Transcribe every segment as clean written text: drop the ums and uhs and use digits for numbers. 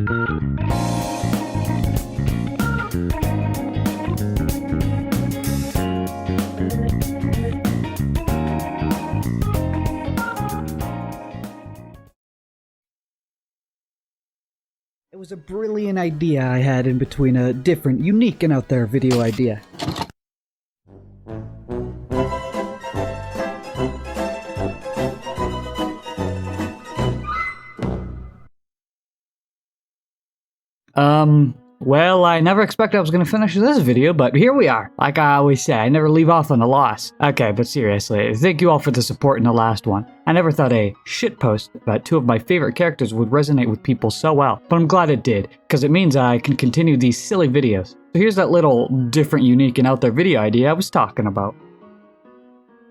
It was a brilliant idea I had in between a different, unique, and out there video idea. Well, I never expected I was going to finish this video, but here we are. Like I always say, I never leave off on a loss. Okay, but seriously, thank you all for the support in the last one. I never thought a shitpost about two of my favorite characters would resonate with people so well, but I'm glad it did, because it means I can continue these silly videos. So here's that little different, unique, and out there video idea I was talking about.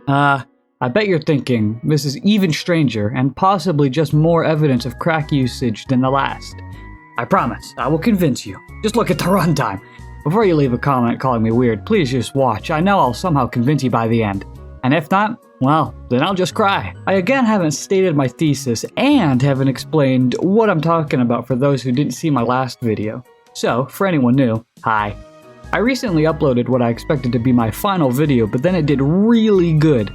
I bet you're thinking, this is even stranger, and possibly just more evidence of crack usage than the last. I promise, I will convince you. Just look at the runtime. Before you leave a comment calling me weird, please just watch. I know I'll somehow convince you by the end. And if not, well, then I'll just cry. I again haven't stated my thesis and haven't explained what I'm talking about for those who didn't see my last video. So, for anyone new, hi. I recently uploaded what I expected to be my final video, but then it did really good.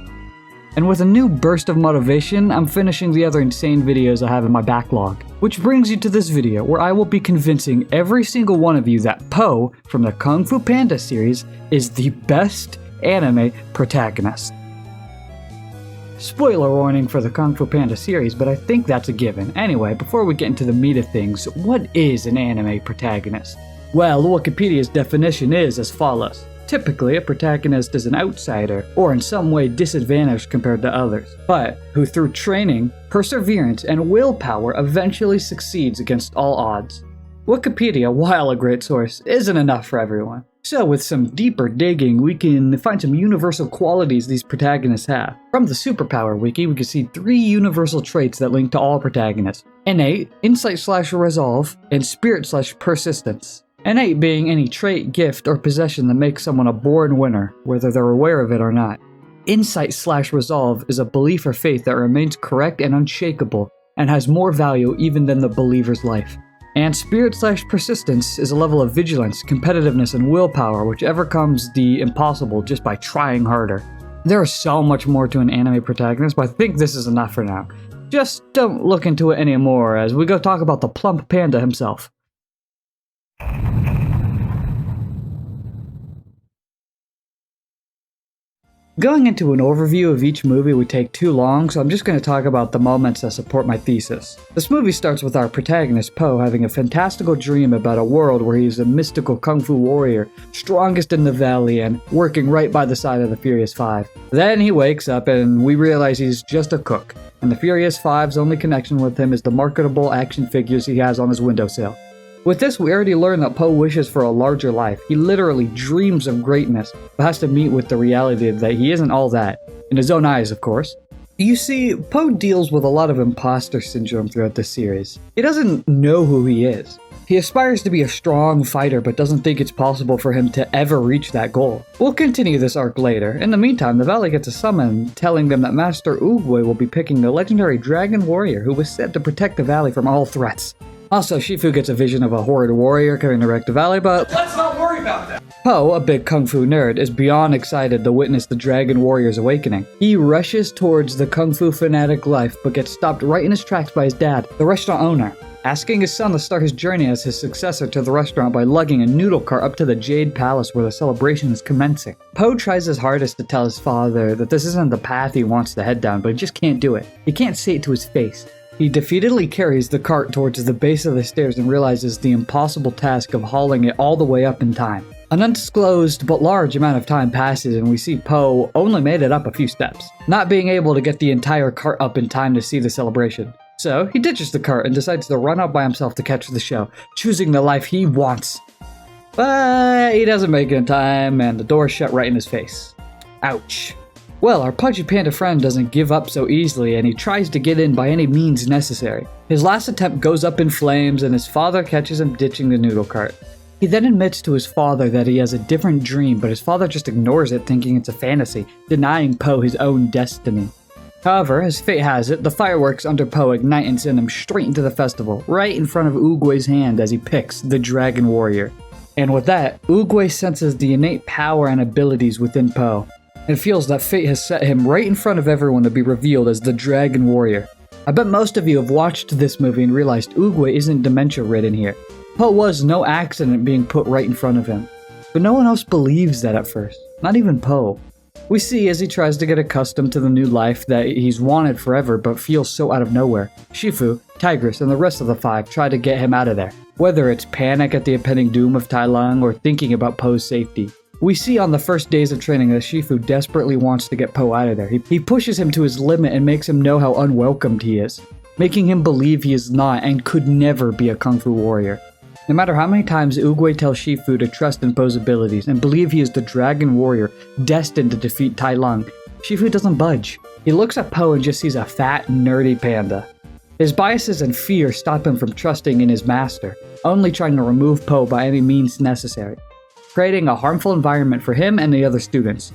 And with a new burst of motivation, I'm finishing the other insane videos I have in my backlog. Which brings you to this video, where I will be convincing every single one of you that Po from the Kung Fu Panda series is the best anime protagonist. Spoiler warning for the Kung Fu Panda series, but I think that's a given. Anyway, before we get into the meat of things, what is an anime protagonist? Well, Wikipedia's definition is as follows. Typically, a protagonist is an outsider, or in some way disadvantaged compared to others, but who through training, perseverance, and willpower eventually succeeds against all odds. Wikipedia, while a great source, isn't enough for everyone. So with some deeper digging, we can find some universal qualities these protagonists have. From the Superpower Wiki, we can see 3 universal traits that link to all protagonists. Innate, Insight/Resolve, and Spirit/Persistence. Innate being any trait, gift, or possession that makes someone a born winner, whether they're aware of it or not. Insight/Resolve is a belief or faith that remains correct and unshakable, and has more value even than the believer's life. And Spirit/Persistence is a level of vigilance, competitiveness, and willpower which overcomes the impossible just by trying harder. There is so much more to an anime protagonist, but I think this is enough for now. Just don't look into it anymore as we go talk about the plump panda himself. Going into an overview of each movie would take too long, so I'm just going to talk about the moments that support my thesis. This movie starts with our protagonist Po having a fantastical dream about a world where he's a mystical kung fu warrior, strongest in the valley and working right by the side of the Furious Five. Then he wakes up and we realize he's just a cook, and the Furious Five's only connection with him is the marketable action figures he has on his windowsill. With this, we already learned that Po wishes for a larger life. He literally dreams of greatness, but has to meet with the reality that he isn't all that. In his own eyes, of course. You see, Po deals with a lot of imposter syndrome throughout this series. He doesn't know who he is. He aspires to be a strong fighter, but doesn't think it's possible for him to ever reach that goal. We'll continue this arc later. In the meantime, the valley gets a summon telling them that Master Oogway will be picking the legendary Dragon Warrior who was set to protect the valley from all threats. Also, Shifu gets a vision of a horrid warrior coming to wreck the valley, but let's not worry about that! Po, a big kung fu nerd, is beyond excited to witness the Dragon Warrior's awakening. He rushes towards the kung fu fanatic life, but gets stopped right in his tracks by his dad, the restaurant owner, asking his son to start his journey as his successor to the restaurant by lugging a noodle cart up to the Jade Palace where the celebration is commencing. Po tries his hardest to tell his father that this isn't the path he wants to head down, but he just can't do it. He can't say it to his face. He defeatedly carries the cart towards the base of the stairs and realizes the impossible task of hauling it all the way up in time. An undisclosed but large amount of time passes and we see Po only made it up a few steps, not being able to get the entire cart up in time to see the celebration. So he ditches the cart and decides to run out by himself to catch the show, choosing the life he wants. But he doesn't make it in time and the door is shut right in his face. Ouch. Well, our pudgy panda friend doesn't give up so easily and he tries to get in by any means necessary. His last attempt goes up in flames and his father catches him ditching the noodle cart. He then admits to his father that he has a different dream, but his father just ignores it thinking it's a fantasy, denying Po his own destiny. However, as fate has it, the fireworks under Po ignite and send him straight into the festival, right in front of Oogway's hand as he picks the Dragon Warrior. And with that, Oogway senses the innate power and abilities within Po, and feels that fate has set him right in front of everyone to be revealed as the Dragon Warrior. I bet most of you have watched this movie and realized Oogway isn't dementia-ridden here. Po was no accident being put right in front of him. But no one else believes that at first, not even Po. We see as he tries to get accustomed to the new life that he's wanted forever but feels so out of nowhere. Shifu, Tigress, and the rest of the five try to get him out of there, whether it's panic at the impending doom of Tai Lung or thinking about Po's safety. We see on the first days of training that Shifu desperately wants to get Po out of there. He pushes him to his limit and makes him know how unwelcomed he is, making him believe he is not and could never be a Kung Fu warrior. No matter how many times Oogway tells Shifu to trust in Po's abilities and believe he is the Dragon Warrior destined to defeat Tai Lung, Shifu doesn't budge. He looks at Po and just sees a fat, nerdy panda. His biases and fear stop him from trusting in his master, only trying to remove Po by any means necessary, creating a harmful environment for him and the other students.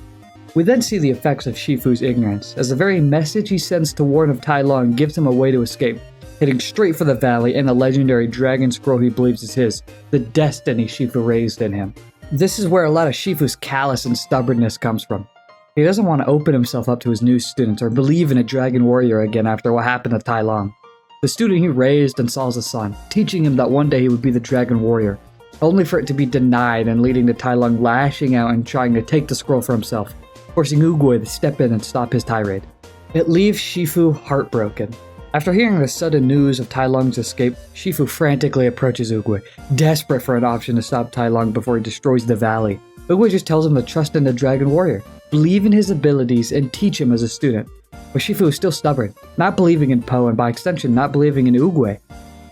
We then see the effects of Shifu's ignorance, as the very message he sends to warn of Tai Lung gives him a way to escape, heading straight for the valley and the legendary dragon scroll he believes is his, the destiny Shifu raised in him. This is where a lot of Shifu's callous and stubbornness comes from. He doesn't want to open himself up to his new students or believe in a dragon warrior again after what happened to Tai Lung, the student he raised and saw as a son, teaching him that one day he would be the dragon warrior, only for it to be denied and leading to Tai Lung lashing out and trying to take the scroll for himself, forcing Oogway to step in and stop his tirade. It leaves Shifu heartbroken. After hearing the sudden news of Tai Lung's escape, Shifu frantically approaches Oogway, desperate for an option to stop Tai Lung before he destroys the valley. Oogway just tells him to trust in the Dragon Warrior, believe in his abilities, and teach him as a student. But Shifu is still stubborn, not believing in Po and by extension not believing in Oogway.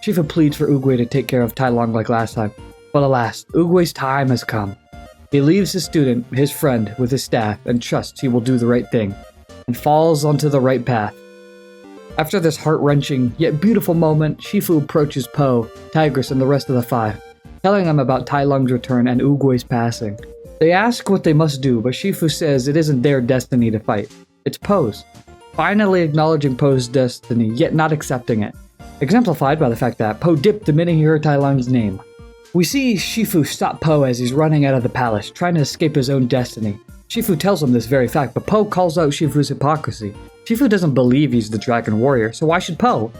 Shifu pleads for Oogway to take care of Tai Lung like last time, but alas, Oogway's time has come. He leaves his student, his friend, with his staff and trusts he will do the right thing, and falls onto the right path. After this heart-wrenching, yet beautiful moment, Shifu approaches Po, Tigress, and the rest of the five, telling them about Tai Lung's return and Oogway's passing. They ask what they must do, but Shifu says it isn't their destiny to fight. It's Po's. Finally acknowledging Po's destiny, yet not accepting it. Exemplified by the fact that Po dipped the minute he heard Tai Lung's name. We see Shifu stop Po as he's running out of the palace, trying to escape his own destiny. Shifu tells him this very fact, but Po calls out Shifu's hypocrisy. Shifu doesn't believe he's the Dragon Warrior, so why should Po?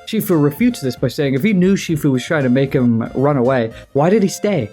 Shifu refutes this by saying if he knew Shifu was trying to make him run away, why did he stay?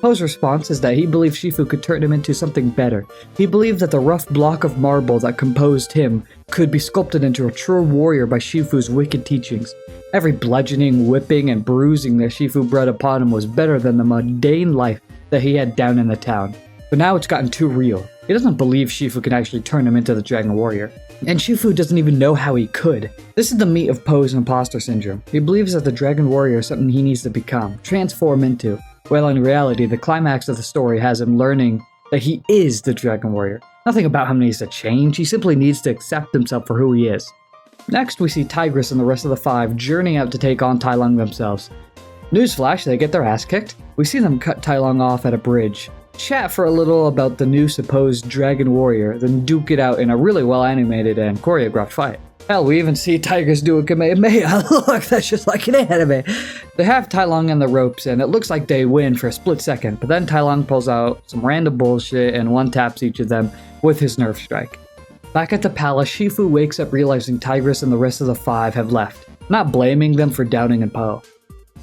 Po's response is that he believed Shifu could turn him into something better. He believed that the rough block of marble that composed him could be sculpted into a true warrior by Shifu's wicked teachings. Every bludgeoning, whipping, and bruising that Shifu brought upon him was better than the mundane life that he had down in the town. But now it's gotten too real. He doesn't believe Shifu can actually turn him into the Dragon Warrior. And Shifu doesn't even know how he could. This is the meat of Po's imposter syndrome. He believes that the Dragon Warrior is something he needs to become, transform into. Well, in reality, the climax of the story has him learning that he is the Dragon Warrior. Nothing about him needs to change, he simply needs to accept himself for who he is. Next, we see Tigress and the rest of the five journeying out to take on Tai Lung themselves. Newsflash, they get their ass kicked. We see them cut Tai Lung off at a bridge, chat for a little about the new supposed Dragon Warrior, then duke it out in a really well animated and choreographed fight. Hell, we even see Tigers do a Kamehameha. Look, that's just like an anime. They have Tai Lung on the ropes, and it looks like they win for a split second, but then Tai Lung pulls out some random bullshit and one taps each of them with his nerve strike. Back at the palace, Shifu wakes up realizing Tigress and the rest of the five have left, not blaming them for doubting in Po.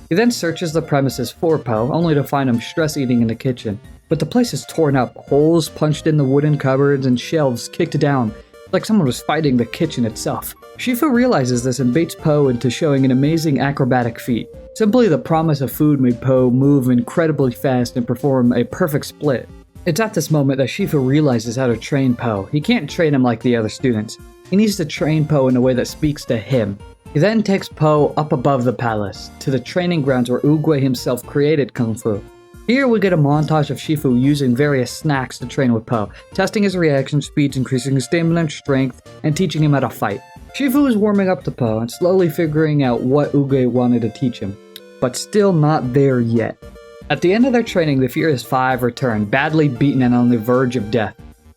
He then searches the premises for Po, only to find him stress-eating in the kitchen. But the place is torn up, holes punched in the wooden cupboards and shelves kicked down, like someone was fighting the kitchen itself. Shifu realizes this and baits Po into showing an amazing acrobatic feat. Simply the promise of food made Po move incredibly fast and perform a perfect split. It's at this moment that Shifu realizes how to train Po. He can't train him like the other students. He needs to train Po in a way that speaks to him. He then takes Po up above the palace, to the training grounds where Oogway himself created Kung Fu. Here we get a montage of Shifu using various snacks to train with Po, testing his reaction speeds, increasing his stamina and strength, and teaching him how to fight. Shifu is warming up to Po and slowly figuring out what Oogway wanted to teach him, but still not there yet. At the end of their training, the Furious Five return, badly beaten and on the verge of death.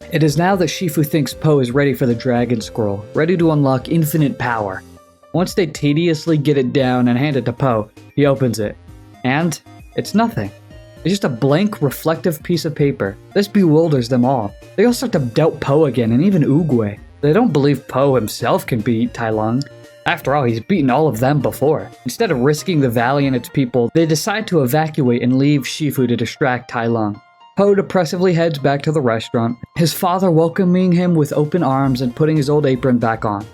It is now that Shifu thinks Po is ready for the Dragon Scroll, ready to unlock infinite power. Once they tediously get it down and hand it to Po, he opens it. And it's nothing. It's just a blank, reflective piece of paper. This bewilders them all. They all start to doubt Po again, and even Oogway. They don't believe Po himself can beat Tai Lung. After all, he's beaten all of them before. Instead of risking the valley and its people, they decide to evacuate and leave Shifu to distract Tai Lung. Po depressively heads back to the restaurant, his father welcoming him with open arms and putting his old apron back on.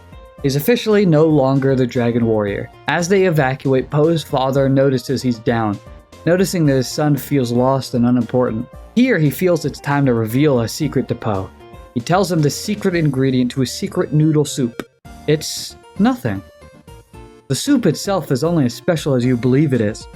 He's officially no longer the Dragon Warrior. As they evacuate, Po's father notices he's down, noticing that his son feels lost and unimportant. Here, he feels it's time to reveal a secret to Po. He tells him the secret ingredient to his secret noodle soup. It's nothing. The soup itself is only as special as you believe it is.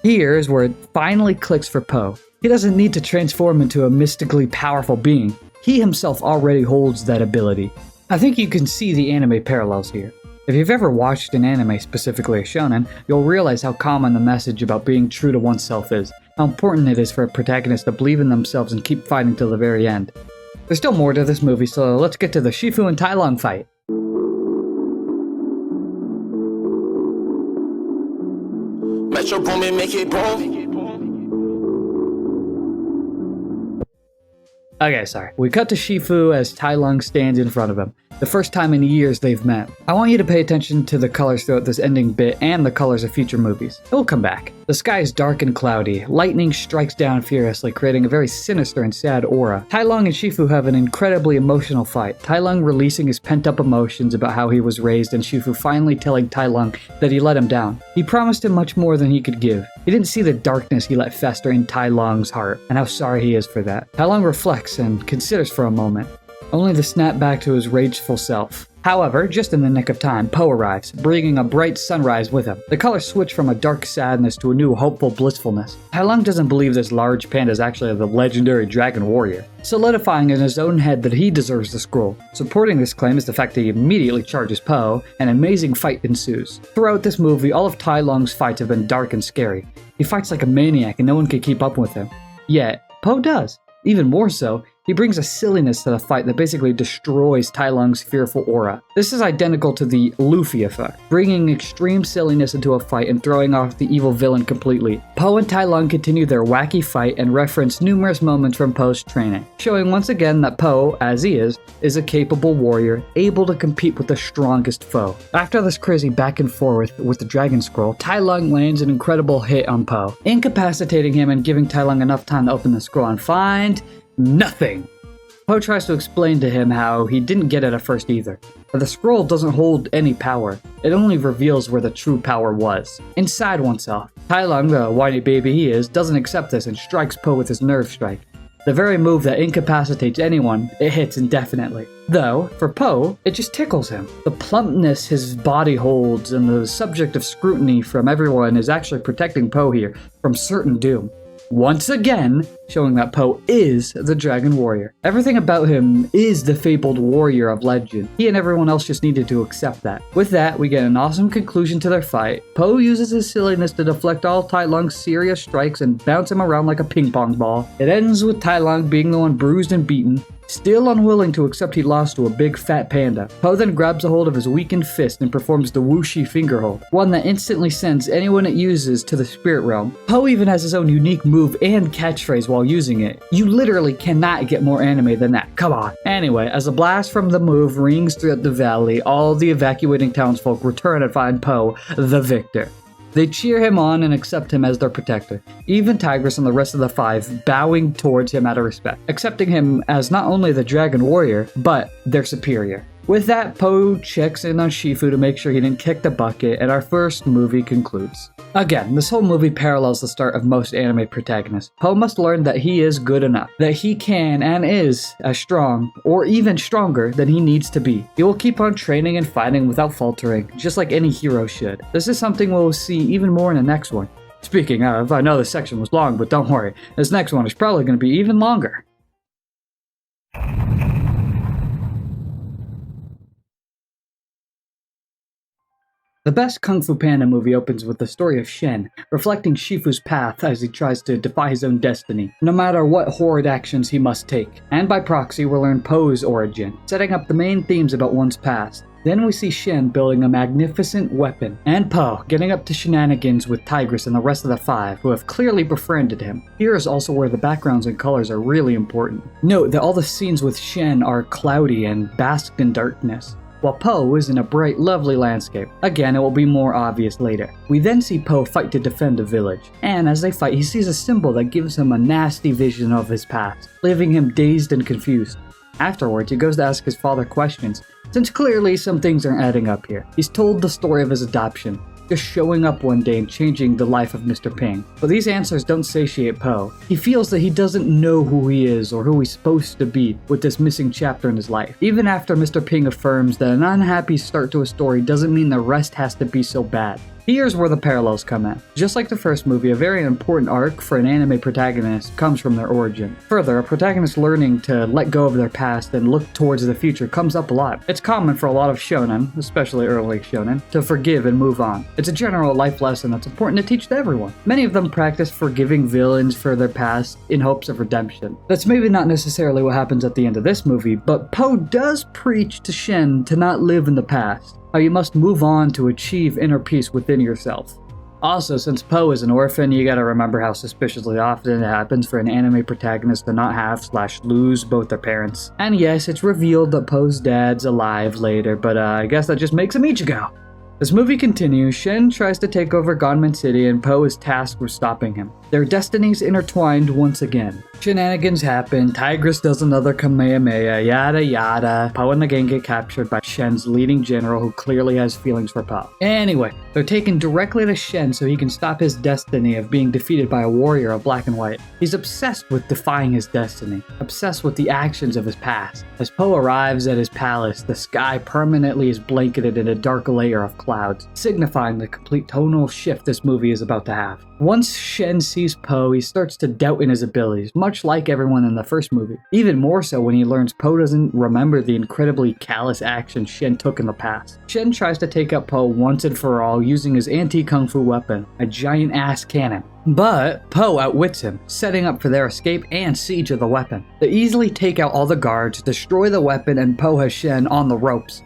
Here is where it finally clicks for Po. He doesn't need to transform into a mystically powerful being. He himself already holds that ability. I think you can see the anime parallels here. If you've ever watched an anime, specifically a shonen, you'll realize how common the message about being true to oneself is, how important it is for a protagonist to believe in themselves and keep fighting till the very end. There's still more to this movie, so let's get to the Shifu and Tai Lung fight. Metro Boomin, make it boom. Okay, sorry. We cut to Shifu as Tai Lung stands in front of him. The first time in years they've met. I want you to pay attention to the colors throughout this ending bit and the colors of future movies. It will come back. The sky is dark and cloudy. Lightning strikes down furiously, creating a very sinister and sad aura. Tai Lung and Shifu have an incredibly emotional fight. Tai Lung releasing his pent-up emotions about how he was raised, and Shifu finally telling Tai Lung that he let him down. He promised him much more than he could give. He didn't see the darkness he let fester in Tai Lung's heart, and how sorry he is for that. Tai Lung reflects and considers for a moment, only to snap back to his rageful self. However, just in the nick of time, Po arrives, bringing a bright sunrise with him. The colors switch from a dark sadness to a new hopeful blissfulness. Tai Lung doesn't believe this large panda is actually the legendary Dragon Warrior, solidifying in his own head that he deserves the scroll. Supporting this claim is the fact that he immediately charges Po, and an amazing fight ensues. Throughout this movie, all of Tai Lung's fights have been dark and scary. He fights like a maniac and no one can keep up with him. Yet, Po does. Even more so, he brings a silliness to the fight that basically destroys Tai Lung's fearful aura. This is identical to the Luffy effect, bringing extreme silliness into a fight and throwing off the evil villain completely. Po and Tai Lung continue their wacky fight and reference numerous moments from Po's training, showing once again that Po, as he is a capable warrior, able to compete with the strongest foe. After this crazy back and forth with the Dragon Scroll, Tai Lung lands an incredible hit on Po, incapacitating him and giving Tai Lung enough time to open the scroll and find nothing. Po tries to explain to him how he didn't get it at first either. But the scroll doesn't hold any power. It only reveals where the true power was. Inside oneself. Tai Lung, the whiny baby he is, doesn't accept this and strikes Po with his nerve strike. The very move that incapacitates anyone, it hits indefinitely. Though, for Po, it just tickles him. The plumpness his body holds and the subject of scrutiny from everyone is actually protecting Po here from certain doom. Once again, showing that Po is the Dragon Warrior. Everything about him is the fabled warrior of legend. He and everyone else just needed to accept that. With that, we get an awesome conclusion to their fight. Po uses his silliness to deflect all Tai Lung's serious strikes and bounce him around like a ping pong ball. It ends with Tai Lung being the one bruised and beaten, still unwilling to accept he lost to a big fat panda. Po then grabs a hold of his weakened fist and performs the whooshie finger hold, one that instantly sends anyone it uses to the spirit realm. Po even has his own unique move and catchphrase while using it. You literally cannot get more anime than that. Come on. Anyway, as a blast from the move rings throughout the valley, all the evacuating townsfolk return and find Po the victor. They cheer him on and accept him as their protector, even Tigress and the rest of the five bowing towards him out of respect, accepting him as not only the Dragon Warrior, but their superior. With that, Po checks in on Shifu to make sure he didn't kick the bucket, and our first movie concludes. Again, this whole movie parallels the start of most anime protagonists. Po must learn that he is good enough, that he can and is as strong, or even stronger, than he needs to be. He will keep on training and fighting without faltering, just like any hero should. This is something we'll see even more in the next one. Speaking of, I know this section was long, but don't worry, this next one is probably going to be even longer. The best Kung Fu Panda movie opens with the story of Shen, reflecting Shifu's path as he tries to defy his own destiny, no matter what horrid actions he must take. And by proxy, we'll learn Po's origin, setting up the main themes about one's past. Then we see Shen building a magnificent weapon, and Po getting up to shenanigans with Tigress and the rest of the five, who have clearly befriended him. Here is also where the backgrounds and colors are really important. Note that all the scenes with Shen are cloudy and basked in darkness, while Po is in a bright, lovely landscape. Again, it will be more obvious later. We then see Po fight to defend a village, and as they fight, he sees a symbol that gives him a nasty vision of his past, leaving him dazed and confused. Afterwards, he goes to ask his father questions, since clearly some things aren't adding up here. He's told the story of his adoption, just showing up one day and changing the life of Mr. Ping. But these answers don't satiate Po. He feels that he doesn't know who he is or who he's supposed to be with this missing chapter in his life. Even after Mr. Ping affirms that an unhappy start to a story doesn't mean the rest has to be so bad. Here's where the parallels come in. Just like the first movie, a very important arc for an anime protagonist comes from their origin. Further, a protagonist learning to let go of their past and look towards the future comes up a lot. It's common for a lot of shonen, especially early shonen, to forgive and move on. It's a general life lesson that's important to teach to everyone. Many of them practice forgiving villains for their past in hopes of redemption. That's maybe not necessarily what happens at the end of this movie, but Po does preach to Shen to not live in the past. How you must move on to achieve inner peace within yourself. Also, since Po is an orphan, you gotta remember how suspiciously often it happens for an anime protagonist to not have/lose both their parents. And yes, it's revealed that Po's dad's alive later, but I guess that just makes him Ichigo. As movie continues, Shen tries to take over Gonman City and Po is tasked with stopping him. Their destinies intertwined once again. Shenanigans happen, Tigress does another Kamehameha, yada yada. Po and the gang get captured by Shen's leading general who clearly has feelings for Po. Anyway, they're taken directly to Shen so he can stop his destiny of being defeated by a warrior of black and white. He's obsessed with defying his destiny, obsessed with the actions of his past. As Po arrives at his palace, the sky permanently is blanketed in a dark layer of clouds, signifying the complete tonal shift this movie is about to have. Once Shen sees Po, he starts to doubt in his abilities, much like everyone in the first movie. Even more so when he learns Po doesn't remember the incredibly callous actions Shen took in the past. Shen tries to take out Po once and for all using his anti-kung fu weapon, a giant ass cannon. But Po outwits him, setting up for their escape and siege of the weapon. They easily take out all the guards, destroy the weapon, and Po has Shen on the ropes.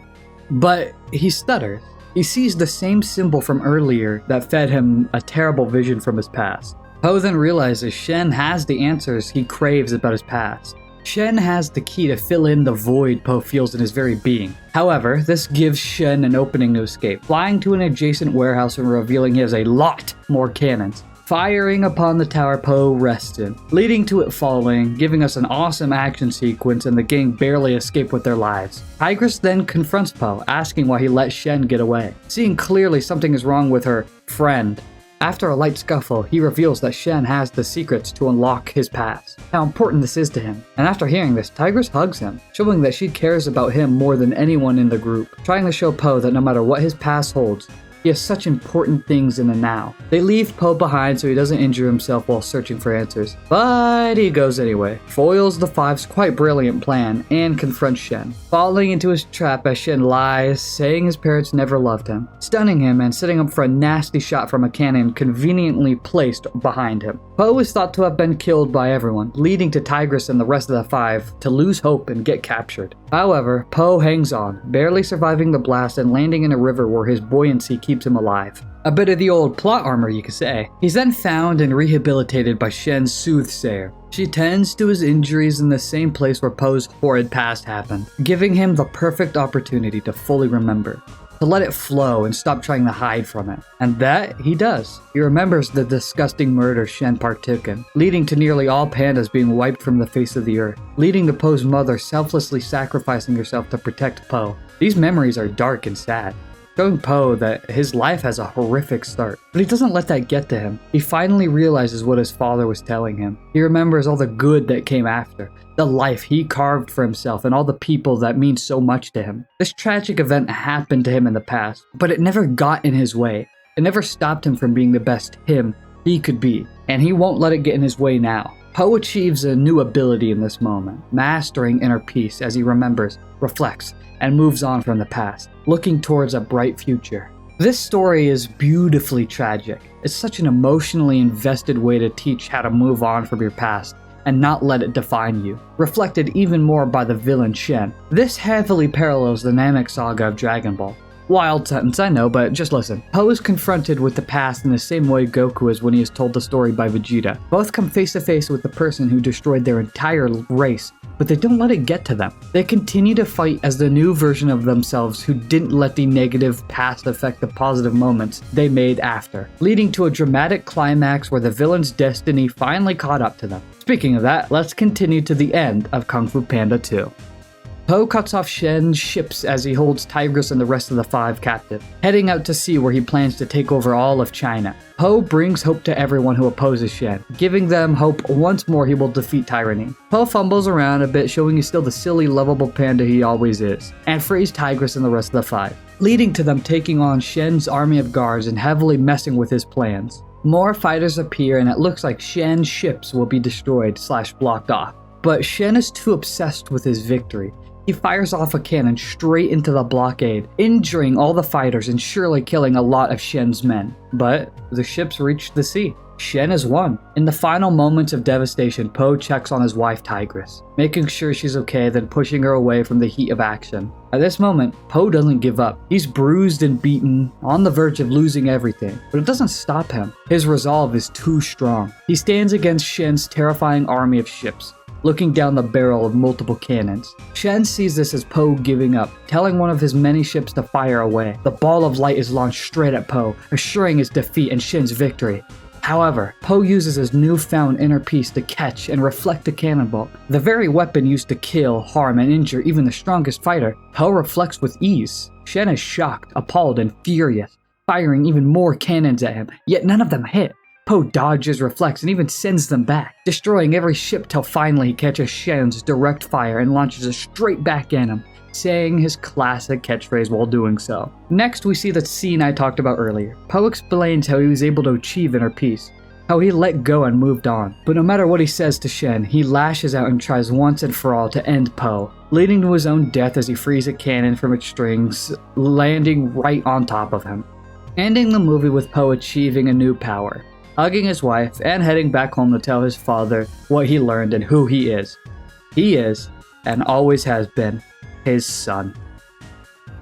But he stutters. He sees the same symbol from earlier that fed him a terrible vision from his past. Po then realizes Shen has the answers he craves about his past. Shen has the key to fill in the void Po feels in his very being. However, this gives Shen an opening to escape, flying to an adjacent warehouse and revealing he has a lot more cannons, firing upon the tower Po rests in, leading to it falling, giving us an awesome action sequence and the gang barely escape with their lives. Tigress then confronts Po, asking why he let Shen get away, seeing clearly something is wrong with her friend. After a light scuffle, he reveals that Shen has the secrets to unlock his past, how important this is to him. And after hearing this, Tigress hugs him, showing that she cares about him more than anyone in the group, trying to show Po that no matter what his past holds, he has such important things in the now. They leave Po behind so he doesn't injure himself while searching for answers. But he goes anyway, foils the Five's quite brilliant plan, and confronts Shen, falling into his trap as Shen lies, saying his parents never loved him, stunning him and setting up for a nasty shot from a cannon conveniently placed behind him. Po is thought to have been killed by everyone, leading to Tigress and the rest of the Five to lose hope and get captured. However, Po hangs on, barely surviving the blast and landing in a river where his buoyancy keeps him alive. A bit of the old plot armor, you could say. He's then found and rehabilitated by Shen's soothsayer. She tends to his injuries in the same place where Po's horrid past happened, giving him the perfect opportunity to fully remember, to let it flow and stop trying to hide from it. And that he does. He remembers the disgusting murder Shen partook in, leading to nearly all pandas being wiped from the face of the earth, leading to Po's mother selflessly sacrificing herself to protect Po. These memories are dark and sad, showing Po that his life has a horrific start. But he doesn't let that get to him. He finally realizes what his father was telling him. He remembers all the good that came after, the life he carved for himself, and all the people that mean so much to him. This tragic event happened to him in the past, but it never got in his way. It never stopped him from being the best him he could be, and he won't let it get in his way now. Po achieves a new ability in this moment, mastering inner peace as he remembers, reflects, and moves on from the past, looking towards a bright future. This story is beautifully tragic. It's such an emotionally invested way to teach how to move on from your past and not let it define you, reflected even more by the villain Shen. This heavily parallels the Namek saga of Dragon Ball. Wild sentence, I know, but just listen. Po is confronted with the past in the same way Goku is when he is told the story by Vegeta. Both come face to face with the person who destroyed their entire race, but they don't let it get to them. They continue to fight as the new version of themselves who didn't let the negative past affect the positive moments they made after, leading to a dramatic climax where the villain's destiny finally caught up to them. Speaking of that, let's continue to the end of Kung Fu Panda 2. Po cuts off Shen's ships as he holds Tigress and the rest of the 5 captive, heading out to sea where he plans to take over all of China. Po brings hope to everyone who opposes Shen, giving them hope once more he will defeat tyranny. Po fumbles around a bit, showing he's still the silly, lovable panda he always is, and frees Tigress and the rest of the 5, leading to them taking on Shen's army of guards and heavily messing with his plans. More fighters appear and it looks like Shen's ships will be destroyed / blocked off, but Shen is too obsessed with his victory. He fires off a cannon straight into the blockade, injuring all the fighters and surely killing a lot of Shen's men. But the ships reach the sea. Shen has won. In the final moments of devastation, Po checks on his wife Tigress, making sure she's okay, then pushing her away from the heat of action. At this moment, Po doesn't give up. He's bruised and beaten, on the verge of losing everything, but it doesn't stop him. His resolve is too strong. He stands against Shen's terrifying army of ships, looking down the barrel of multiple cannons. Shen sees this as Po giving up, telling one of his many ships to fire away. The ball of light is launched straight at Po, assuring his defeat and Shen's victory. However, Po uses his newfound inner peace to catch and reflect the cannonball. The very weapon used to kill, harm, and injure even the strongest fighter, Po reflects with ease. Shen is shocked, appalled, and furious, firing even more cannons at him, yet none of them hit. Po dodges, reflects, and even sends them back, destroying every ship till finally he catches Shen's direct fire and launches it straight back at him, saying his classic catchphrase while doing so. Next, we see the scene I talked about earlier. Po explains how he was able to achieve inner peace, how he let go and moved on. But no matter what he says to Shen, he lashes out and tries once and for all to end Po, leading to his own death as he frees a cannon from its strings, landing right on top of him. Ending the movie with Po achieving a new power, hugging his wife, and heading back home to tell his father what he learned and who he is. He is, and always has been, his son.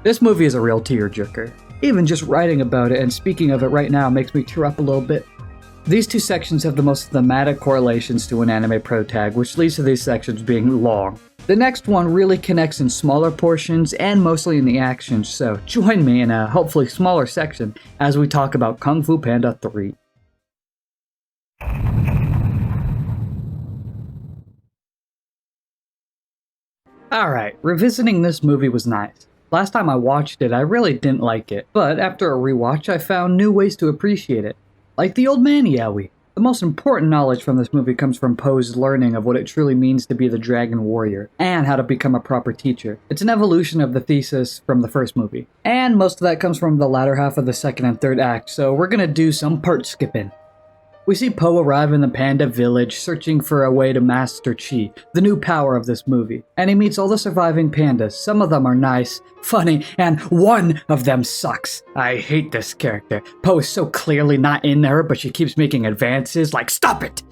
This movie is a real tearjerker. Even just writing about it and speaking of it right now makes me tear up a little bit. These two sections have the most thematic correlations to an anime protag, which leads to these sections being long. The next one really connects in smaller portions and mostly in the action, so join me in a hopefully smaller section as we talk about Kung Fu Panda 3. Alright, revisiting this movie was nice. Last time I watched it, I really didn't like it, but after a rewatch, I found new ways to appreciate it. Like the old man Yowie. The most important knowledge from this movie comes from Po's learning of what it truly means to be the Dragon Warrior, and how to become a proper teacher. It's an evolution of the thesis from the first movie. And most of that comes from the latter half of the second and third act, so we're gonna do some part skipping. We see Po arrive in the Panda Village, searching for a way to master Chi, the new power of this movie. And he meets all the surviving pandas. Some of them are nice, funny, and one of them sucks. I hate this character. Po is so clearly not in her, but she keeps making advances, like, stop it!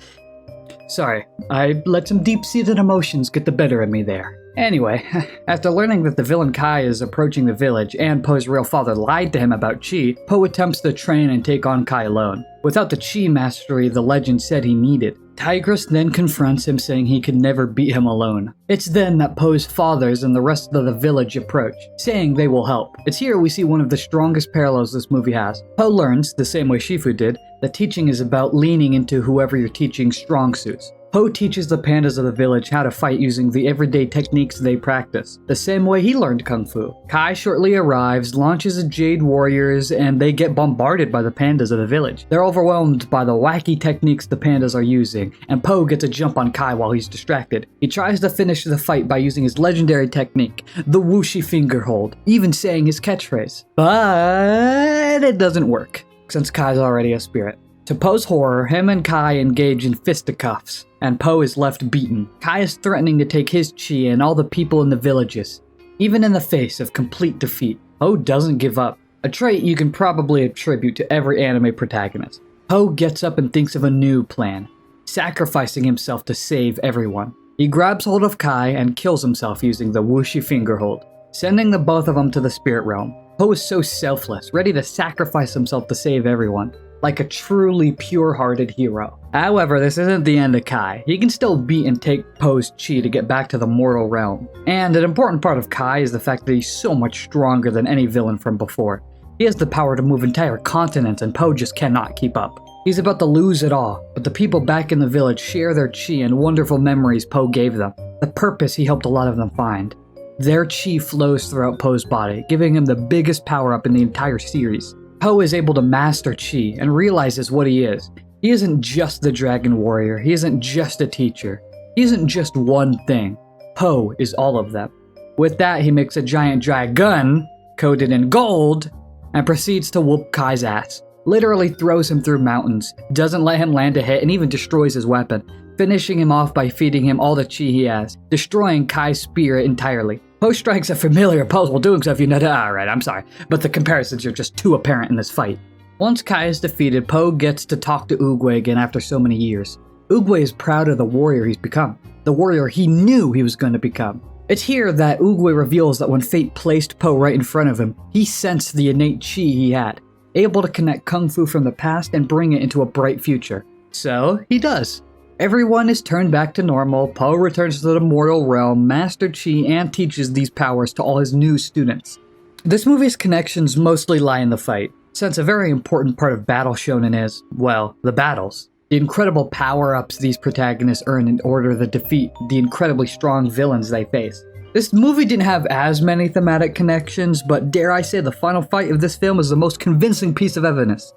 Sorry, I let some deep-seated emotions get the better of me there. Anyway, after learning that the villain Kai is approaching the village and Po's real father lied to him about Chi, Po attempts to train and take on Kai alone, without the Chi mastery the legend said he needed. Tigress then confronts him, saying he could never beat him alone. It's then that Po's fathers and the rest of the village approach, saying they will help. It's here we see one of the strongest parallels this movie has. Po learns, the same way Shifu did, that teaching is about leaning into whoever you're teaching's strong suits. Po teaches the pandas of the village how to fight using the everyday techniques they practice, the same way he learned Kung Fu. Kai shortly arrives, launches the Jade Warriors, and they get bombarded by the pandas of the village. They're overwhelmed by the wacky techniques the pandas are using, and Po gets a jump on Kai while he's distracted. He tries to finish the fight by using his legendary technique, the whooshy finger hold, even saying his catchphrase. But it doesn't work, since Kai's already a spirit. To Po's horror, him and Kai engage in fisticuffs, and Po is left beaten. Kai is threatening to take his chi and all the people in the villages, even in the face of complete defeat. Po doesn't give up. a trait you can probably attribute to every anime protagonist. Po gets up and thinks of a new plan, sacrificing himself to save everyone. He grabs hold of Kai and kills himself using the whooshy finger hold, sending the both of them to the spirit realm. Po is so selfless, ready to sacrifice himself to save everyone, like a truly pure-hearted hero. However, this isn't the end of Kai. He can still beat and take Po's chi to get back to the mortal realm. And an important part of Kai is the fact that he's so much stronger than any villain from before. He has the power to move entire continents and Po just cannot keep up. He's about to lose it all, but the people back in the village share their chi and wonderful memories Po gave them, the purpose he helped a lot of them find. Their chi flows throughout Po's body, giving him the biggest power-up in the entire series. Po is able to master chi and realizes what he is. He isn't just the dragon warrior, he isn't just a teacher, he isn't just one thing. Po is all of them. With that, he makes a giant dragon, coated in gold, and proceeds to whoop Kai's ass. Literally throws him through mountains, doesn't let him land a hit, and even destroys his weapon, finishing him off by feeding him all the chi he has, destroying Kai's spirit entirely. Po strikes a familiar pose while doing so if you know that. Alright, I'm sorry, but the comparisons are just too apparent in this fight. Once Kai is defeated, Po gets to talk to Oogway again after so many years. Oogway is proud of the warrior he's become, the warrior he knew he was going to become. It's here that Oogway reveals that when fate placed Po right in front of him, he sensed the innate chi he had, able to connect Kung Fu from the past and bring it into a bright future. So, he does. Everyone is turned back to normal, Po returns to the mortal realm, master chi, and teaches these powers to all his new students. This movie's connections mostly lie in the fight, since a very important part of battle shonen is, well, the battles. The incredible power-ups these protagonists earn in order to defeat the incredibly strong villains they face. This movie didn't have as many thematic connections, but dare I say the final fight of this film is the most convincing piece of evidence.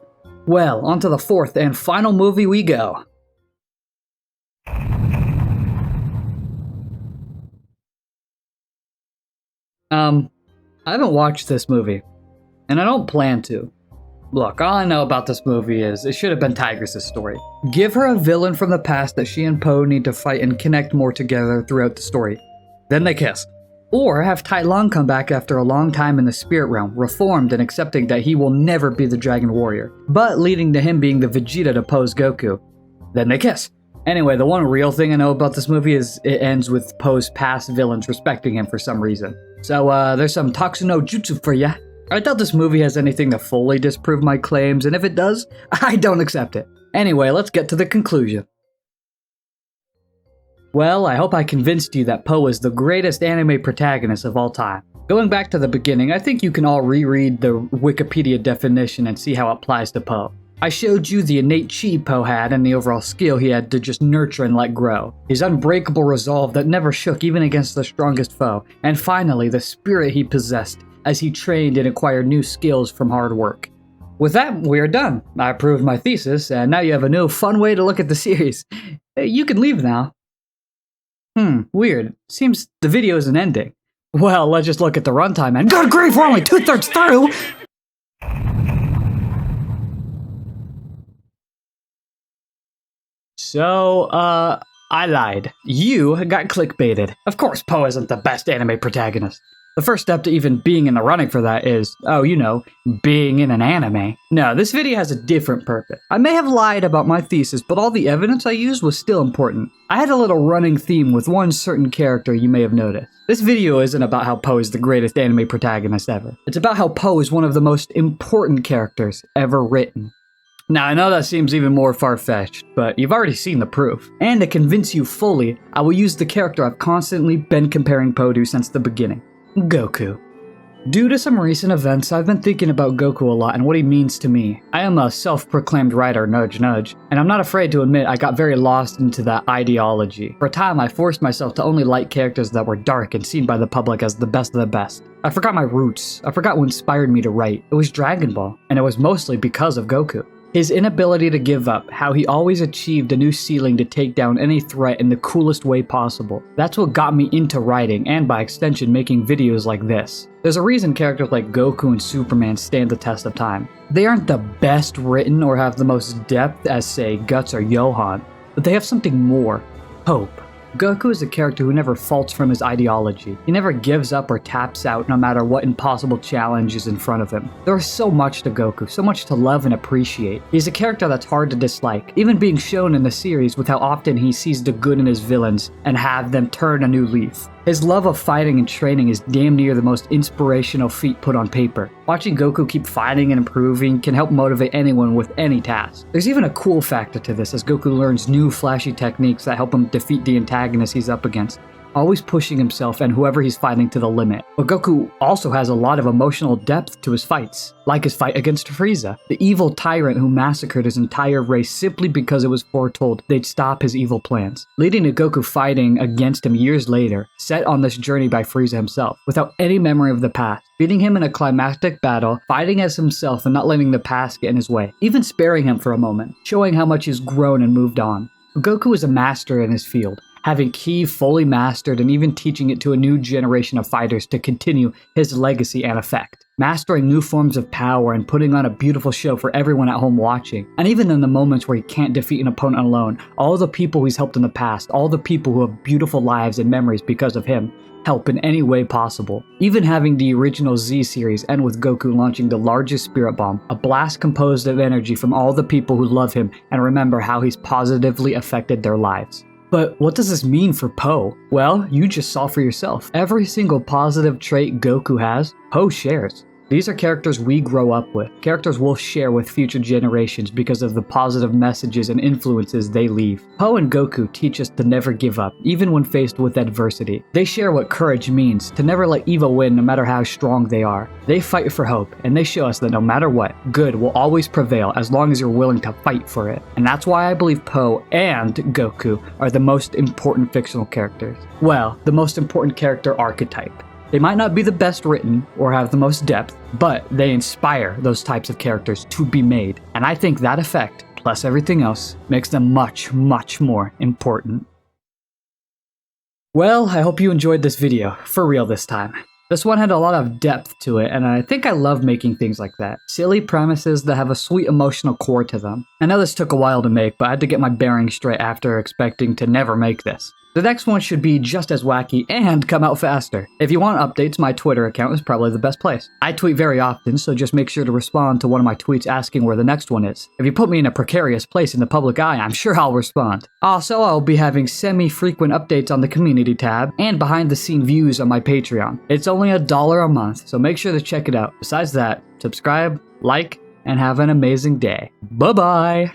Well, onto the fourth and final movie we go. I haven't watched this movie, and I don't plan to. Look, all I know about this movie is it should have been Tigress' story. Give her a villain from the past that she and Po need to fight and connect more together throughout the story. Then they kiss. Or have Tai Lung come back after a long time in the spirit realm, reformed and accepting that he will never be the Dragon Warrior, but leading to him being the Vegeta to Po's Goku. Then they kiss. Anyway, the one real thing I know about this movie is it ends with Po's past villains respecting him for some reason. So, there's some Tatsuno Jutsu for ya. I doubt this movie has anything to fully disprove my claims, and if it does, I don't accept it. Anyway, let's get to the conclusion. Well, I hope I convinced you that Po is the greatest anime protagonist of all time. Going back to the beginning, I think you can all reread the Wikipedia definition and see how it applies to Po. I showed you the innate chi Po had and the overall skill he had to just nurture and let grow. His unbreakable resolve that never shook even against the strongest foe. And finally, the spirit he possessed as he trained and acquired new skills from hard work. With that, we are done. I proved my thesis, and now you have a new fun way to look at the series. You can leave now. Weird. Seems the video isn't ending. Well, let's just look at the runtime, and good grief, we're only 2/3 through! So, I lied. You got clickbaited. Of course Po isn't the best anime protagonist. The first step to even being in the running for that is, being in an anime. No, this video has a different purpose. I may have lied about my thesis, but all the evidence I used was still important. I had a little running theme with one certain character you may have noticed. This video isn't about how Po is the greatest anime protagonist ever. It's about how Po is one of the most important characters ever written. Now, I know that seems even more far-fetched, but you've already seen the proof. And to convince you fully, I will use the character I've constantly been comparing Po to since the beginning. Goku. Due to some recent events, I've been thinking about Goku a lot and what he means to me. I am a self-proclaimed writer, nudge nudge, and I'm not afraid to admit I got very lost into that ideology. For a time, I forced myself to only like characters that were dark and seen by the public as the best of the best. I forgot my roots. I forgot what inspired me to write. It was Dragon Ball, and it was mostly because of Goku. His inability to give up, how he always achieved a new ceiling to take down any threat in the coolest way possible. That's what got me into writing, and by extension making videos like this. There's a reason characters like Goku and Superman stand the test of time. They aren't the best written or have the most depth as, say, Guts or Johan, but they have something more. Hope. Goku is a character who never faults from his ideology. He never gives up or taps out no matter what impossible challenge is in front of him. There is so much to Goku, so much to love and appreciate. He's a character that's hard to dislike, even being shown in the series with how often he sees the good in his villains and have them turn a new leaf. His love of fighting and training is damn near the most inspirational feat put on paper. Watching Goku keep fighting and improving can help motivate anyone with any task. There's even a cool factor to this as Goku learns new flashy techniques that help him defeat the antagonist he's up against, always pushing himself and whoever he's fighting to the limit. But Goku also has a lot of emotional depth to his fights, like his fight against Frieza, the evil tyrant who massacred his entire race simply because it was foretold they'd stop his evil plans, leading to Goku fighting against him years later, set on this journey by Frieza himself, without any memory of the past, beating him in a climactic battle, fighting as himself and not letting the past get in his way, even sparing him for a moment, showing how much he's grown and moved on. Goku is a master in his field, having Ki fully mastered and even teaching it to a new generation of fighters to continue his legacy and effect. Mastering new forms of power and putting on a beautiful show for everyone at home watching. And even in the moments where he can't defeat an opponent alone, all the people he's helped in the past, all the people who have beautiful lives and memories because of him, help in any way possible. Even having the original Z series end with Goku launching the largest spirit bomb, a blast composed of energy from all the people who love him and remember how he's positively affected their lives. But what does this mean for Po? Well, you just saw for yourself. Every single positive trait Goku has, Po shares. These are characters we grow up with, characters we'll share with future generations because of the positive messages and influences they leave. Po and Goku teach us to never give up, even when faced with adversity. They share what courage means, to never let evil win no matter how strong they are. They fight for hope, and they show us that no matter what, good will always prevail as long as you're willing to fight for it. And that's why I believe Po and Goku are the most important fictional characters. Well, the most important character archetype. They might not be the best written or have the most depth, but they inspire those types of characters to be made. And I think that effect, plus everything else, makes them much, much more important. Well, I hope you enjoyed this video, for real this time. This one had a lot of depth to it, and I think I love making things like that. Silly premises that have a sweet emotional core to them. I know this took a while to make, but I had to get my bearings straight after expecting to never make this. The next one should be just as wacky and come out faster. If you want updates, my Twitter account is probably the best place. I tweet very often, so just make sure to respond to one of my tweets asking where the next one is. If you put me in a precarious place in the public eye, I'm sure I'll respond. Also, I'll be having semi-frequent updates on the community tab and behind-the-scene views on my Patreon. It's only $1 a month, so make sure to check it out. Besides that, subscribe, like, and have an amazing day. Bye-bye!